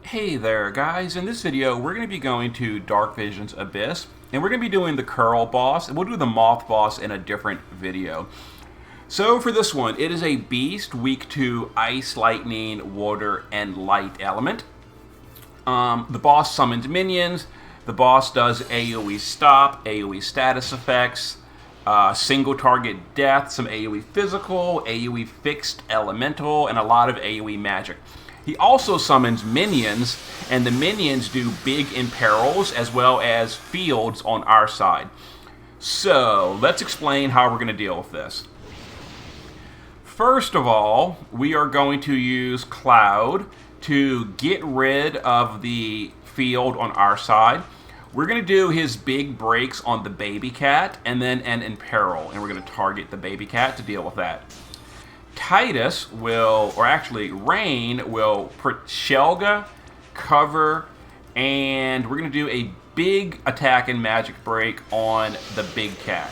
Hey there guys, in this video we're going to be going to Dark Vision's Abyss and we're going to be doing the Coeurl boss and we'll do the Moth boss in a different video. So for this one, it is a beast weak to ice, lightning, water, and light element. The boss summons minions, the boss does AoE stop, AoE status effects, single target death, some AoE physical, AoE fixed elemental, and a lot of AoE magic. He also summons minions, and the minions do big imperils as well as fields on our side. So, let's explain how we're going to deal with this. First of all, we are going to use Cloud to get rid of the field on our side. We're going to do his big breaks on the baby cat, and then an imperil, and we're going to target the baby cat to deal with that. Titus will, or actually Rain will put Shelga, cover, and we're going to do a big attack and magic break on the big cat.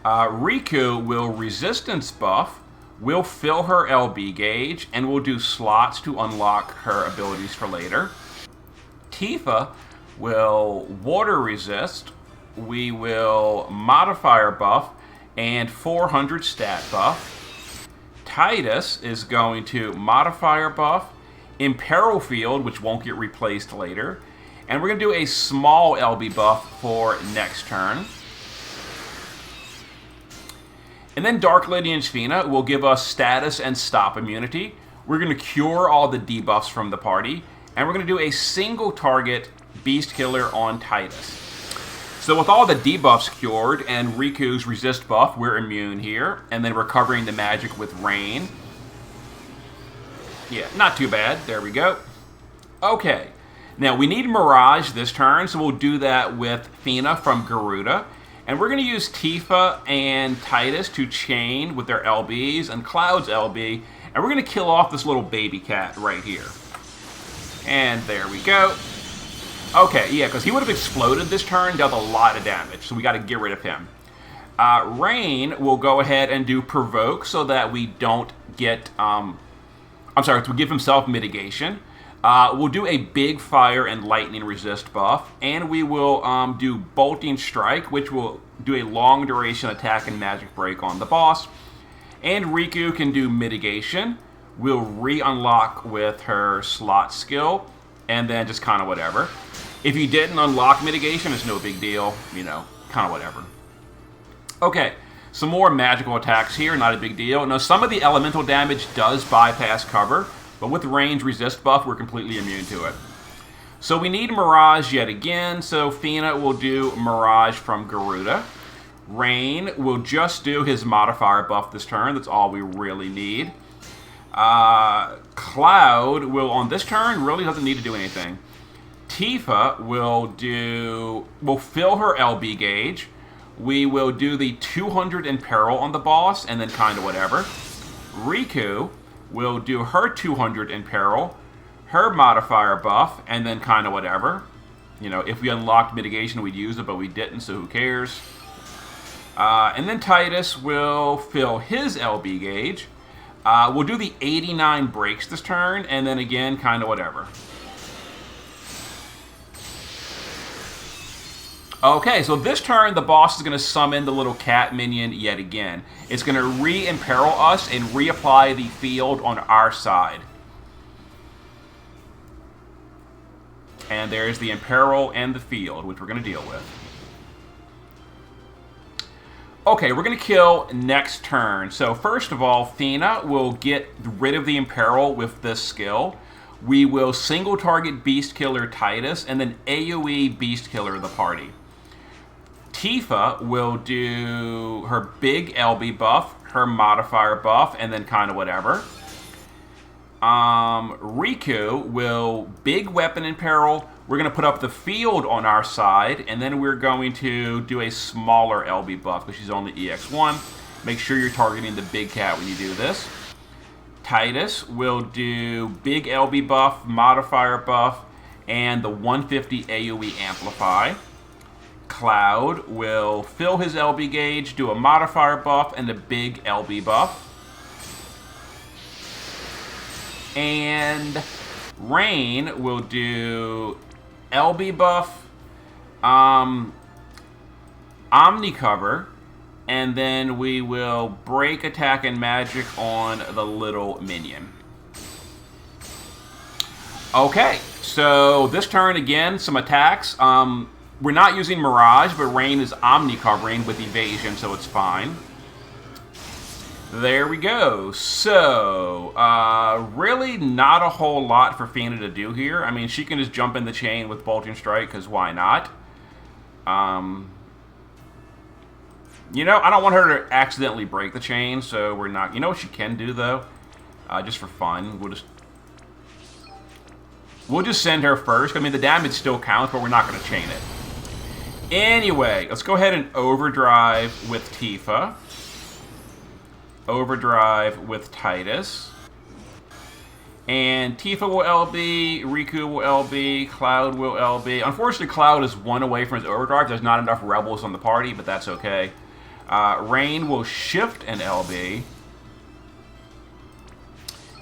Riku will resistance buff, will fill her LB gauge, and will do slots to unlock her abilities for later. Tifa will water resist, we will modifier buff, and 400 stat buff. Titus is going to modifier buff, imperil field, which won't get replaced later, and we're going to do a small LB buff for next turn. And then Dark Lady and Fina will give us status and stop immunity. We're going to cure all the debuffs from the party, and we're going to do a single target beast killer on Titus. So with all the debuffs cured and Riku's resist buff, we're immune here. And then we're covering the magic with Rain. Yeah, not too bad. There we go. Okay. Now, we need Mirage this turn, so we'll do that with Fina from Garuda. And we're going to use Tifa and Titus to chain with their LBs and Cloud's LB. And we're going to kill off this little baby cat right here. And there we go. Okay, yeah, because he would have exploded this turn, dealt a lot of damage, so we got to get rid of him. Rain will go ahead and do Provoke so that we don't get, to give himself mitigation. We'll do a big fire and lightning resist buff, and we will do Bolting Strike, which will do a long duration attack and magic break on the boss. And Riku can do mitigation. We'll re-unlock with her slot skill, and then just kind of whatever. If you didn't unlock mitigation, it's no big deal, you know, kind of whatever. Okay, some more magical attacks here, not a big deal. Now, some of the elemental damage does bypass cover, but with range resist buff, we're completely immune to it. So we need Mirage yet again, so Fina will do Mirage from Garuda. Rain will just do his modifier buff this turn, that's all we really need. Cloud will, on this turn, really doesn't need to do anything. Tifa will fill her LB gauge. We will do the 200 imperil on the boss, and then kind of whatever. Riku will do her 200 imperil, her modifier buff, and then kind of whatever. You know, if we unlocked mitigation, we'd use it, but we didn't, so who cares? And then Titus will fill his LB gauge. We'll do the 89 breaks this turn, and then again, kind of whatever. Okay, so this turn, the boss is going to summon the little cat minion yet again. It's going to re-imperil us and reapply the field on our side. And there's the imperil and the field, which we're going to deal with. Okay, we're going to kill next turn. So first of all, Fina will get rid of the imperil with this skill. We will single target beast killer Titus and then AoE beast killer the party. Tifa will do her big LB buff, her modifier buff, and then kind of whatever. Riku will big weapon imperil. We're going to put up the field on our side, and then we're going to do a smaller LB buff because she's only EX1. Make sure you're targeting the big cat when you do this. Titus will do big LB buff, modifier buff, and the 150 AoE amplify. Cloud will fill his LB gauge, do a modifier buff, and a big LB buff. And Rain will do LB buff, Omni cover, and then we will break attack and magic on the little minion. Okay, so this turn again, some attacks. We're not using Mirage, but Rain is Omni covering with evasion, so it's fine. There we go. So, really not a whole lot for Fina to do here. I mean, she can just jump in the chain with Bolting Strike, because why not? You know, I don't want her to accidentally break the chain, so we're not... You know what she can do, though? Just for fun. We'll just send her first. I mean, the damage still counts, but we're not going to chain it. Anyway, let's go ahead and overdrive with Tifa. Overdrive with Titus. And Tifa will LB, Riku will LB, Cloud will LB. Unfortunately, Cloud is one away from his overdrive. There's not enough rebels on the party, but that's okay. Rain will shift and LB.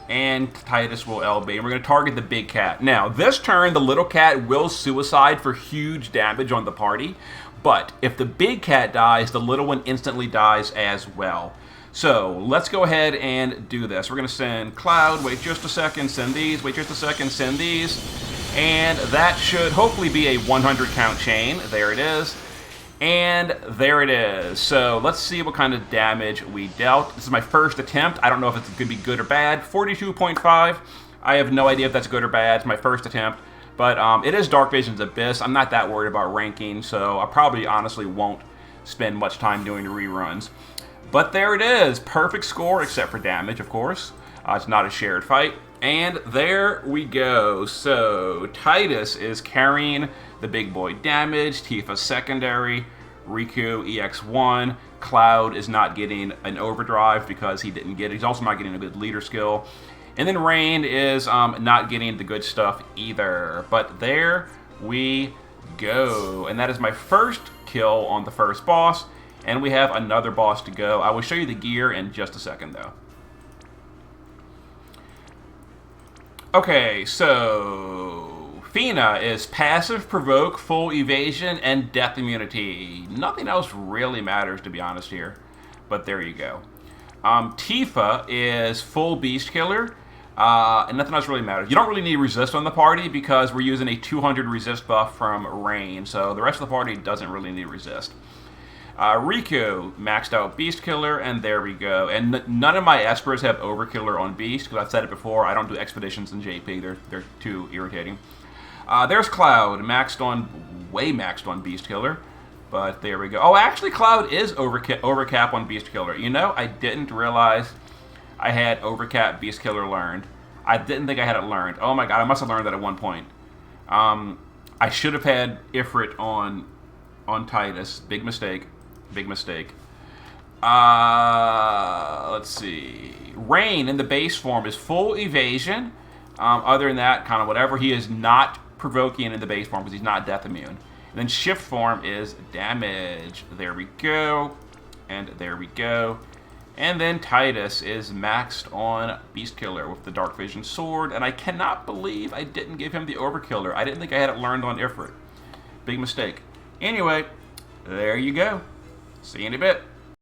And Titus will LB. And we're going to target the big cat. Now, this turn, the little cat will suicide for huge damage on the party. But if the big cat dies, the little one instantly dies as well. So, let's go ahead and do this. We're going to send Cloud, wait just a second, send these, wait just a second, send these. And that should hopefully be a 100 count chain. There it is. And there it is. So let's see what kind of damage we dealt. This is my first attempt. I don't know if it's going to be good or bad. 42.5. I have no idea if that's good or bad. It's my first attempt. But it is Dark Vision's Abyss. I'm not that worried about ranking, so I probably honestly won't spend much time doing the reruns. But there it is. Perfect score, except for damage, of course. It's not a shared fight. And there we go. So Titus is carrying the big boy damage. Tifa secondary. Riku EX1. Cloud is not getting an overdrive because he didn't get it. He's also not getting a good leader skill. And then Rain is not getting the good stuff either. But there we go. And that is my first kill on the first boss. And we have another boss to go. I will show you the gear in just a second, though. Okay, so Fina is passive, provoke, full evasion, and death immunity. Nothing else really matters, to be honest here. But there you go. Tifa is full beast killer, and nothing else really matters. You don't really need resist on the party because we're using a 200 resist buff from Rain, so the rest of the party doesn't really need resist. Riku, maxed out Beast Killer, and there we go. And none of my Espers have Overkiller on Beast, because I've said it before, I don't do Expeditions in JP, they're too irritating. There's Cloud, way maxed on Beast Killer, but there we go. Oh, actually Cloud is overcap on Beast Killer. You know, I didn't realize I had overcap Beast Killer learned. I didn't think I had it learned. Oh my god, I must have learned that at one point. I should have had Ifrit on Titus. Big mistake. Big mistake. Let's see. Rain in the base form is full evasion. Other than that, kind of whatever. He is not provoking in the base form because he's not death immune. And then shift form is damage. There we go. And there we go. And then Titus is maxed on Beast Killer with the Dark Vision Sword. And I cannot believe I didn't give him the Overkiller. I didn't think I had it learned on Ifrit. Big mistake. Anyway, there you go. See you in a bit.